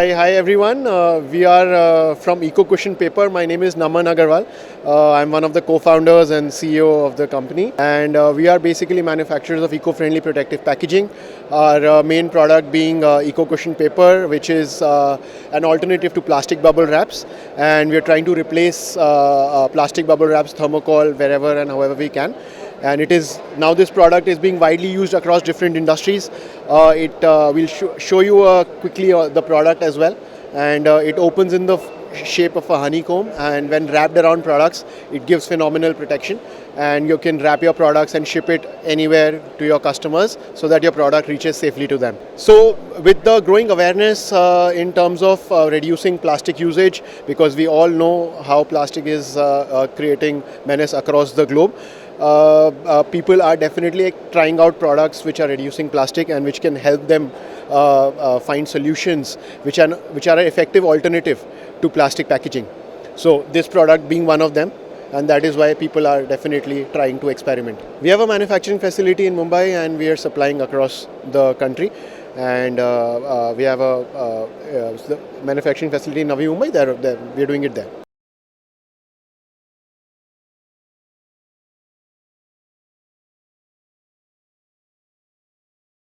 Hi everyone. We are from EcoCushion Paper. My name is Naman Agarwal. I'm one of the co-founders and CEO of the company, and we are basically manufacturers of eco-friendly protective packaging. Our main product being EcoCushion Paper, which is an alternative to plastic bubble wraps, and we are trying to replace plastic bubble wraps, thermocol, wherever and however we can. And it is now this product is being widely used across different industries. It will show you quickly the product as well, and it opens in the shape of a honeycomb, and when wrapped around products it gives phenomenal protection, and you can wrap your products and ship it anywhere to your customers so that your product reaches safely to them. So with the growing awareness in terms of reducing plastic usage, because we all know how plastic is creating menace across the globe, people are definitely trying out products which are reducing plastic and which can help them find solutions which are an effective alternative to plastic packaging. So this product being one of them, and that is why people are definitely trying to experiment. We have a manufacturing facility in Mumbai, and we are supplying across the country. And we have a manufacturing facility in Navi Mumbai. We are doing it there.